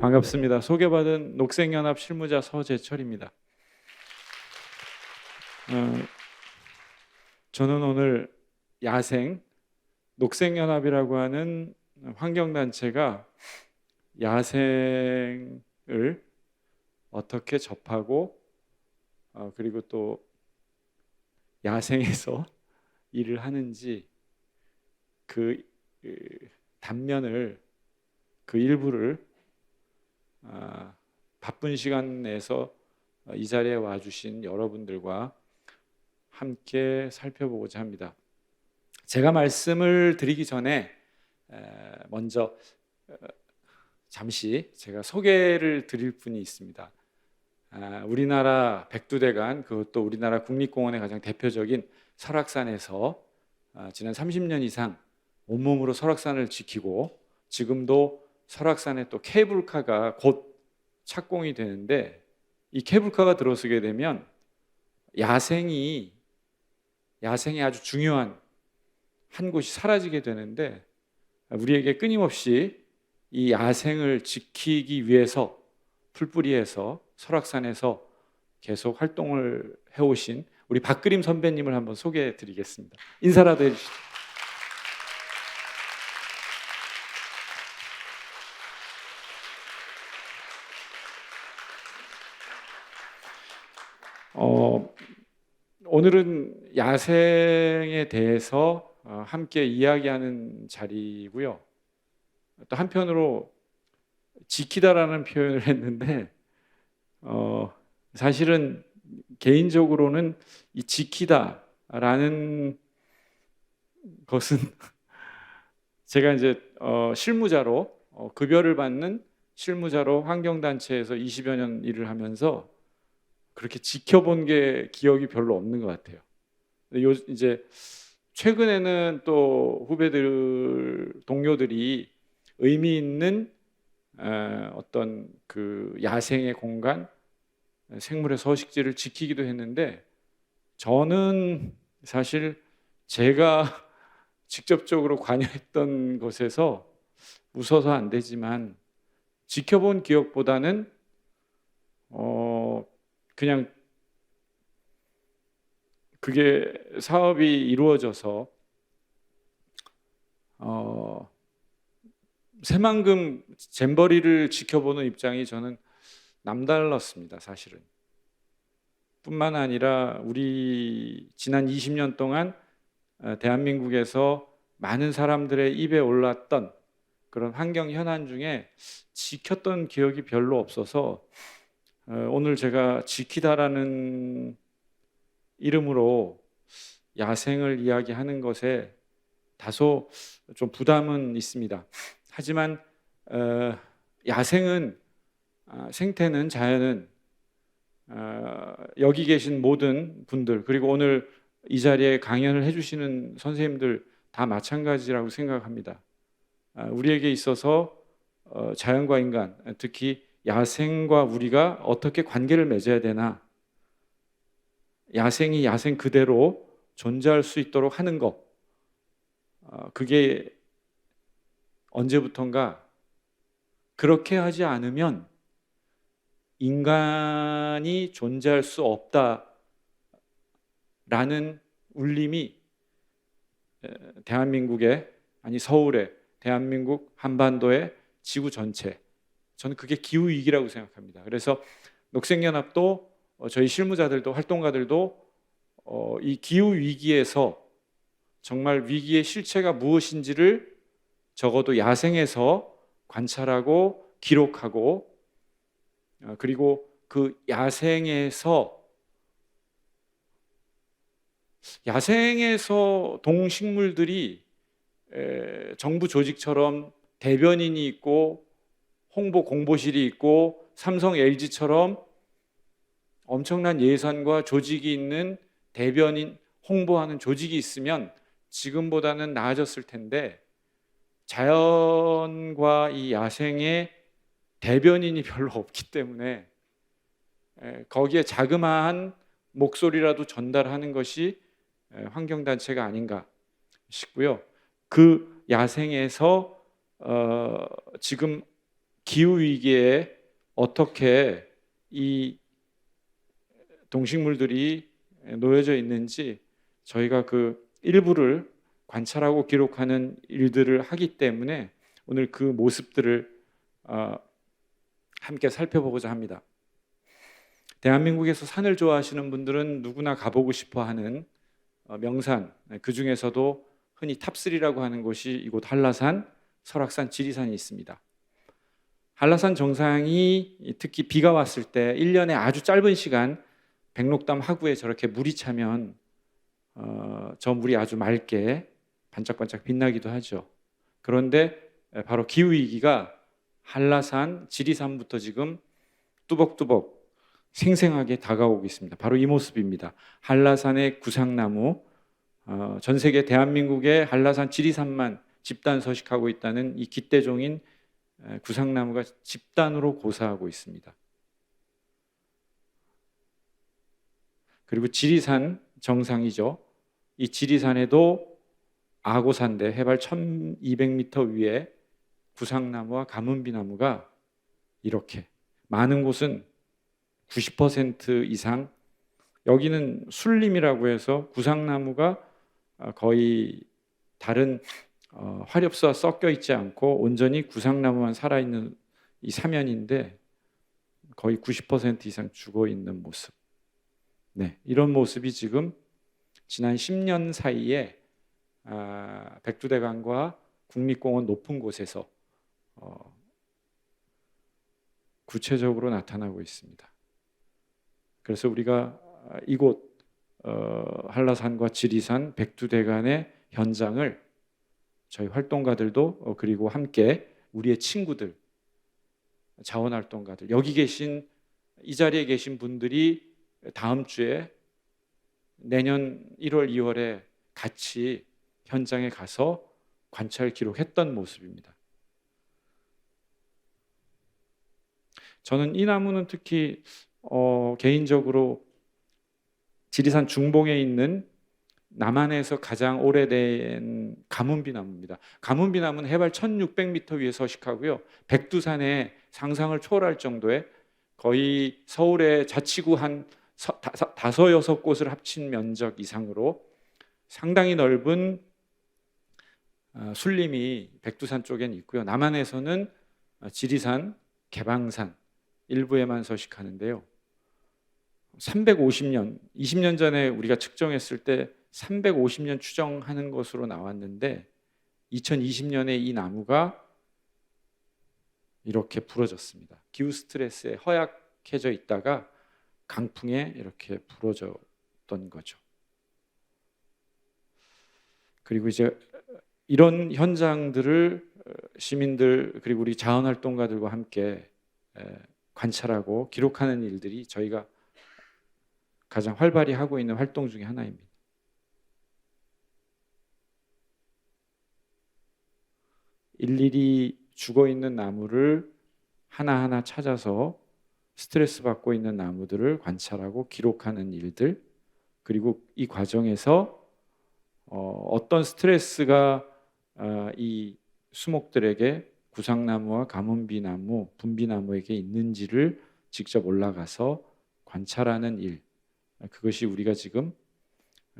반갑습니다. 소개받은 녹색연합 실무자 서재철입니다. 저는 오늘 야생, 녹색연합이라고 하는 환경단체가 야생을 어떻게 접하고 그리고 또 야생에서 일을 하는지 그 단면을, 그 일부를 바쁜 시간 내서 이 자리에 와주신 여러분들과 함께 살펴보고자 합니다. 제가 말씀을 드리기 전에 먼저 잠시 제가 소개를 드릴 분이 있습니다. 우리나라 백두대간, 그것도 우리나라 국립공원의 가장 대표적인 설악산에서 지난 30년 이상 온몸으로 설악산을 지키고, 지금도 설악산에 또 케이블카가 곧 착공이 되는데, 이 케이블카가 들어서게 되면 야생이 아주 중요한 한 곳이 사라지게 되는데, 우리에게 끊임없이 이 야생을 지키기 위해서 풀뿌리에서 설악산에서 계속 활동을 해오신 우리 박그림 선배님을 한번 소개해 드리겠습니다. 인사라도 해주시죠. 오늘은 야생에 대해서 함께 이야기하는 자리고요. 또 한편으로 지키다라는 표현을 했는데 사실은 개인적으로는 이 지키다라는 것은 제가 이제 실무자로 급여를 받는 실무자로 환경단체에서 20여 년 일을 하면서 그렇게 지켜본 게 기억이 별로 없는 것 같아요. 이제 최근에는 또 후배들, 동료들이 의미 있는 어떤 그 야생의 공간, 생물의 서식지를 지키기도 했는데, 저는 사실 제가 직접적으로 관여했던 것에서 웃어서 안 되지만 지켜본 기억보다는 그냥 그게 사업이 이루어져서 새만금 잼버리를 지켜보는 입장이 저는 남달랐습니다. 사실은. 뿐만 아니라 우리 지난 20년 동안 대한민국에서 많은 사람들의 입에 올랐던 그런 환경 현안 중에 지켰던 기억이 별로 없어서 오늘 제가 지키다라는 이름으로 야생을 이야기하는 것에 다소 좀 부담은 있습니다. 하지만 야생은, 생태는, 자연은 여기 계신 모든 분들, 그리고 오늘 이 자리에 강연을 해주시는 선생님들 다 마찬가지라고 생각합니다. 우리에게 있어서 자연과 인간, 특히 야생과 우리가 어떻게 관계를 맺어야 되나, 야생이 야생 그대로 존재할 수 있도록 하는 것, 그게 언제부턴가 그렇게 하지 않으면 인간이 존재할 수 없다라는 울림이 대한민국의, 아니 서울의, 대한민국 한반도의 지구 전체, 저는 그게 기후위기라고 생각합니다. 그래서 녹색연합도 저희 실무자들도 활동가들도 이 기후위기에서 정말 위기의 실체가 무엇인지를 적어도 야생에서 관찰하고 기록하고, 그리고 그 야생에서 동식물들이 정부 조직처럼 대변인이 있고 홍보 공보실이 있고 삼성 LG처럼 엄청난 예산과 조직이 있는 대변인, 홍보하는 조직이 있으면 지금보다는 나아졌을 텐데, 자연과 이 야생의 대변인이 별로 없기 때문에 거기에 자그마한 목소리라도 전달하는 것이 환경단체가 아닌가 싶고요. 그 야생에서 지금 기후 위기에 어떻게 이 동식물들이 놓여져 있는지 저희가 그 일부를 관찰하고 기록하는 일들을 하기 때문에 오늘 그 모습들을 함께 살펴보고자 합니다. 대한민국에서 산을 좋아하시는 분들은 누구나 가보고 싶어하는 명산, 그 중에서도 흔히 탑3라고 하는 곳이 이곳 한라산, 설악산, 지리산이 있습니다. 한라산 정상이 특히 비가 왔을 때 1년에 아주 짧은 시간 백록담 하구에 저렇게 물이 차면 저 물이 아주 맑게 반짝반짝 빛나기도 하죠. 그런데 바로 기후위기가 한라산, 지리산부터 지금 뚜벅뚜벅 생생하게 다가오고 있습니다. 바로 이 모습입니다. 한라산의 구상나무, 전 세계 대한민국의 한라산, 지리산만 집단 서식하고 있다는 이 기대종인 구상나무가 집단으로 고사하고 있습니다. 그리고 지리산 정상이죠. 이 지리산에도 아고산대 해발 1200m 위에 구상나무와 가문비나무가 이렇게 많은 곳은 90% 이상, 여기는 순림이라고 해서 구상나무가 거의 다른 화렵수와 섞여 있지 않고 온전히 구상나무만 살아있는 이 사면인데 거의 90% 이상 죽어 있는 모습. 네, 이런 모습이 지금 지난 10년 사이에 백두대간과 국립공원 높은 곳에서 구체적으로 나타나고 있습니다. 그래서 우리가 이곳 한라산과 지리산, 백두대간의 현장을 저희 활동가들도 그리고 함께 우리의 친구들, 자원활동가들, 여기 계신 이 자리에 계신 분들이 다음 주에 내년 1월, 2월에 같이 현장에 가서 관찰 기록했던 모습입니다. 저는 이 나무는 특히 개인적으로 지리산 중봉에 있는 남한에서 가장 오래된 가문비나무입니다. 가문비나무는 해발 1600m 위에 서식하고요. 백두산의 상상을 초월할 정도의 거의 서울의 자치구 한 5-6곳을 합친 면적 이상으로 상당히 넓은 순림이 백두산 쪽엔 있고요. 남한에서는 지리산, 개방산 일부에만 서식하는데요. 350년, 20년 전에 우리가 측정했을 때 350년 추정하는 것으로 나왔는데 2020년에 이 나무가 이렇게 부러졌습니다. 기후 스트레스에 허약해져 있다가 강풍에 이렇게 부러졌던 거죠. 그리고 이제 이런 현장들을 시민들 그리고 우리 자원활동가들과 함께 관찰하고 기록하는 일들이 저희가 가장 활발히 하고 있는 활동 중에 하나입니다. 일일이 죽어있는 나무를 하나하나 찾아서 스트레스 받고 있는 나무들을 관찰하고 기록하는 일들, 그리고 이 과정에서 어떤 스트레스가 이 수목들에게 구상나무와 가문비나무, 분비나무에게 있는지를 직접 올라가서 관찰하는 일, 그것이 우리가 지금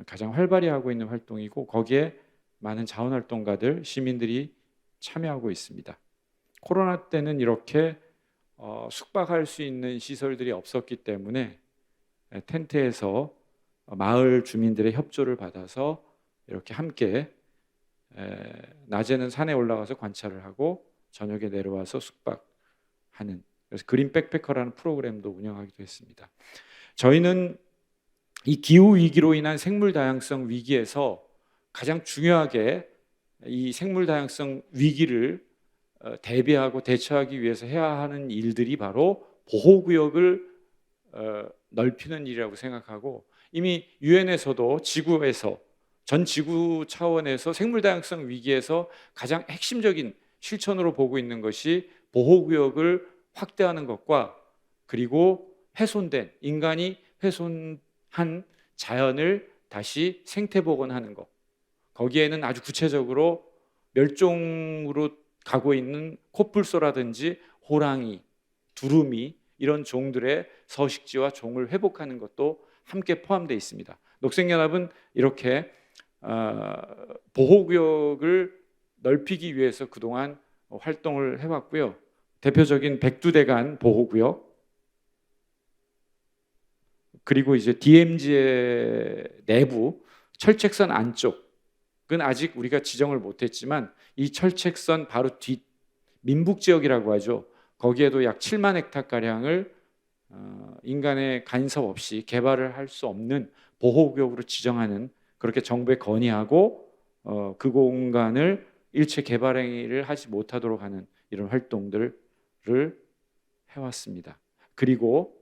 가장 활발히 하고 있는 활동이고 거기에 많은 자원활동가들, 시민들이 참여하고 있습니다. 코로나 때는 이렇게 숙박할 수 있는 시설들이 없었기 때문에 텐트에서 마을 주민들의 협조를 받아서 이렇게 함께 낮에는 산에 올라가서 관찰을 하고 저녁에 내려와서 숙박하는, 그래서 그린 백패커라는 프로그램도 운영하기도 했습니다. 저희는 이 기후 위기로 인한 생물 다양성 위기에서 가장 중요하게 이 생물 다양성 위기를 대비하고 대처하기 위해서 해야 하는 일들이 바로 보호구역을 넓히는 일이라고 생각하고, 이미 유엔에서도 지구에서 전 지구 차원에서 생물 다양성 위기에서 가장 핵심적인 실천으로 보고 있는 것이 보호구역을 확대하는 것과 그리고 훼손된, 인간이 훼손한 자연을 다시 생태복원하는 것, 거기에는 아주 구체적으로 멸종으로 가고 있는 코뿔소라든지 호랑이, 두루미 이런 종들의 서식지와 종을 회복하는 것도 함께 포함되어 있습니다. 녹색연합은 이렇게 보호구역을 넓히기 위해서 그동안 활동을 해왔고요. 대표적인 백두대간 보호구역, 그리고 이제 DMZ의 내부 철책선 안쪽은 아직 우리가 지정을 못했지만 이 철책선 바로 뒤 민북 지역이라고 하죠. 거기에도 약 7만 헥타 가량을 인간의 간섭 없이 개발을 할 수 없는 보호구역으로 지정하는, 그렇게 정부에 건의하고 그 공간을 일체 개발 행위를 하지 못하도록 하는 이런 활동들을 해왔습니다. 그리고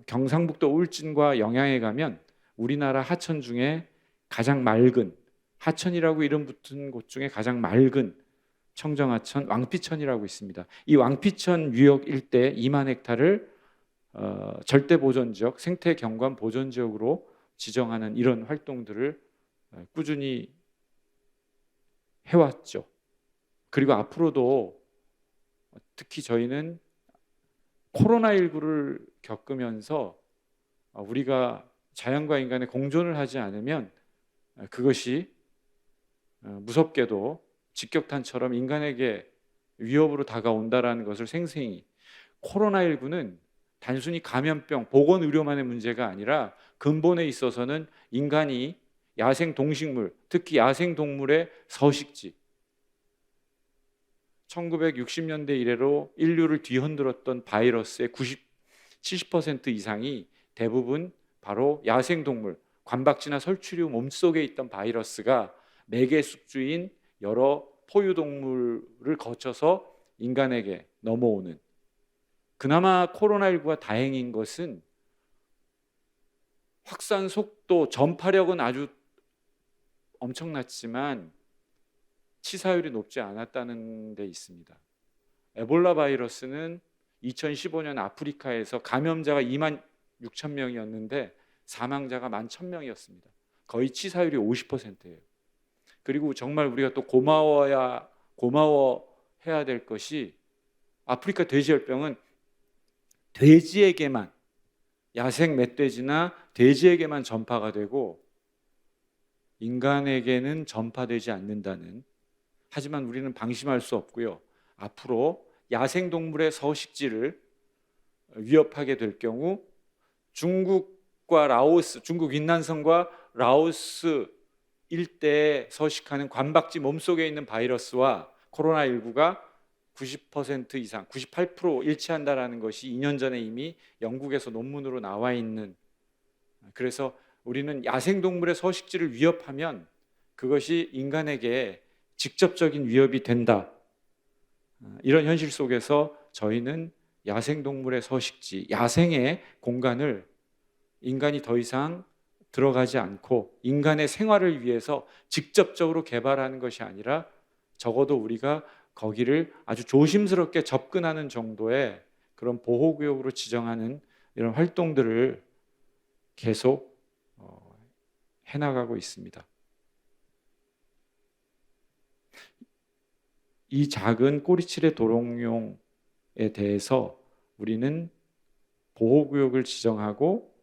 경상북도 울진과 영양에 가면 우리나라 하천 중에 가장 맑은, 하천이라고 이름 붙은 곳 중에 가장 맑은 청정하천 왕피천이라고 있습니다. 이 왕피천 유역 일대 2만 헥타를 절대 보존 지역, 생태 경관 보존 지역으로 지정하는 이런 활동들을 꾸준히 해왔죠. 그리고 앞으로도 특히 저희는 코로나19를 겪으면서 우리가 자연과 인간의 공존을 하지 않으면 그것이 무섭게도 직격탄처럼 인간에게 위협으로 다가온다라는 것을 생생히, 코로나19는 단순히 감염병, 보건의료만의 문제가 아니라 근본에 있어서는 인간이 야생 동식물, 특히 야생 동물의 서식지, 1960년대 이래로 인류를 뒤흔들었던 바이러스의 70% 이상이 대부분 바로 야생동물, 관박쥐나 설치류 몸속에 있던 바이러스가 매개 숙주인 여러 포유동물을 거쳐서 인간에게 넘어오는, 그나마 코로나19가 다행인 것은 확산 속도, 전파력은 아주 엄청났지만 치사율이 높지 않았다는 데 있습니다. 에볼라 바이러스는 2015년 아프리카에서 감염자가 2만 6천 명이었는데 사망자가 1만 1천 명이었습니다. 거의 치사율이 50%예요. 그리고 정말 우리가 또 고마워해야 될 것이, 아프리카 돼지열병은 돼지에게만, 야생 멧돼지나 돼지에게만 전파가 되고 인간에게는 전파되지 않는다는, 하지만 우리는 방심할 수 없고요. 앞으로 야생동물의 서식지를 위협하게 될 경우 중국과 라오스, 중국 윈난성과 라오스 일대에 서식하는 관박쥐 몸속에 있는 바이러스와 코로나19가 90% 이상, 98% 일치한다라는 것이 2년 전에 이미 영국에서 논문으로 나와 있는, 그래서 우리는 야생동물의 서식지를 위협하면 그것이 인간에게 직접적인 위협이 된다. 이런 현실 속에서 저희는 야생동물의 서식지, 야생의 공간을 인간이 더 이상 들어가지 않고 인간의 생활을 위해서 직접적으로 개발하는 것이 아니라 적어도 우리가 거기를 아주 조심스럽게 접근하는 정도의 그런 보호구역으로 지정하는 이런 활동들을 계속 해나가고 있습니다. 이 작은 꼬리치레 도롱뇽에 대해서 우리는 보호구역을 지정하고,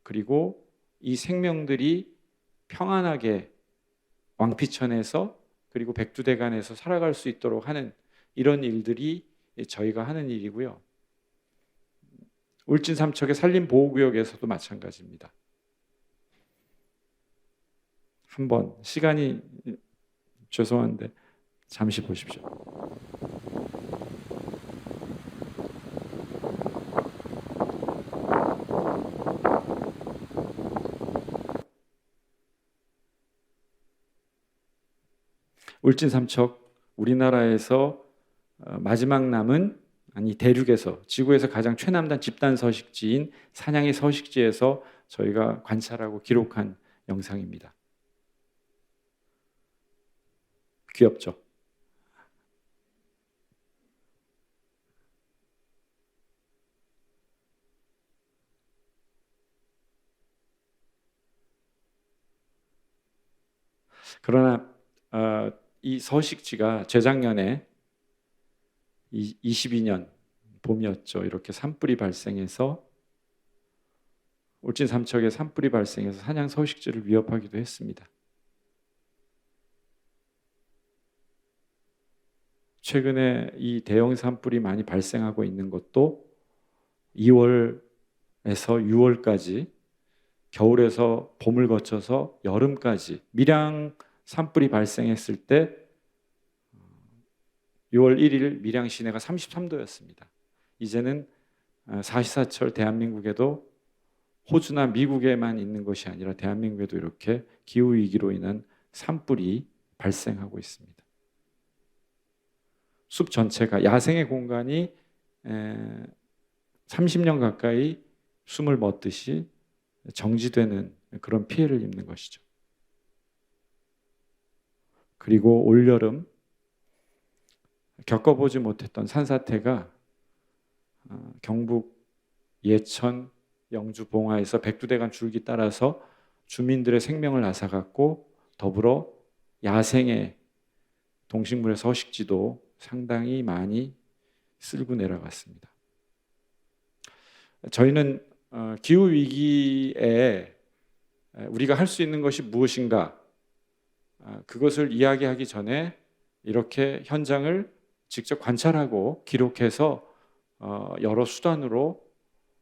그리고 이 생명들이 평안하게 왕피천에서 그리고 백두대간에서 살아갈 수 있도록 하는 이런 일들이 저희가 하는 일이고요. 울진 삼척의 산림보호구역에서도 마찬가지입니다. 한번 시간이 죄송한데 잠시 보십시오. 울진 삼척, 우리나라에서 마지막 남은, 아니 대륙에서, 지구에서 가장 최남단 집단 서식지인 산양의 서식지에서 저희가 관찰하고 기록한 영상입니다. 귀엽죠? 그러나 이 서식지가 재작년에 22년 봄이었죠. 이렇게 산불이 발생해서 울진 삼척에 산불이 발생해서 사냥 서식지를 위협하기도 했습니다. 최근에 이 대형 산불이 많이 발생하고 있는 것도 2월에서 6월까지, 겨울에서 봄을 거쳐서 여름까지 밀양 산불이 발생했을 때 6월 1일 밀양 시내가 33도였습니다. 이제는 사시사철 대한민국에도 호주나 미국에만 있는 것이 아니라 대한민국에도 이렇게 기후위기로 인한 산불이 발생하고 있습니다. 숲 전체가, 야생의 공간이 30년 가까이 숨을 멎듯이 정지되는 그런 피해를 입는 것이죠. 그리고 올여름 겪어보지 못했던 산사태가 경북 예천, 영주, 봉화에서 백두대간 줄기 따라서 주민들의 생명을 앗아갔고, 더불어 야생의 동식물의 서식지도 상당히 많이 쓸고 내려갔습니다. 저희는 기후 위기에 우리가 할 수 있는 것이 무엇인가, 그것을 이야기하기 전에 이렇게 현장을 직접 관찰하고 기록해서 여러 수단으로,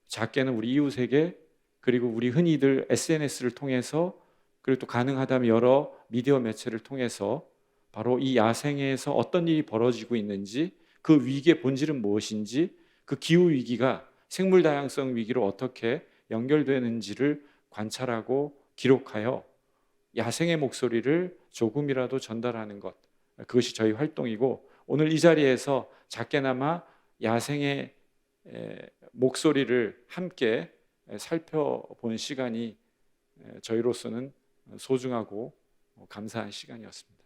작게는 우리 이웃에게, 그리고 우리 흔히들 SNS를 통해서, 그리고 또 가능하다면 여러 미디어 매체를 통해서 바로 이 야생에서 어떤 일이 벌어지고 있는지, 그 위기의 본질은 무엇인지, 그 기후 위기가 생물 다양성 위기로 어떻게 연결되는지를 관찰하고 기록하여 야생의 목소리를 조금이라도 전달하는 것, 그것이 저희 활동이고, 오늘 이 자리에서 작게나마 야생의 목소리를 함께 살펴본 시간이 저희로서는 소중하고 감사한 시간이었습니다.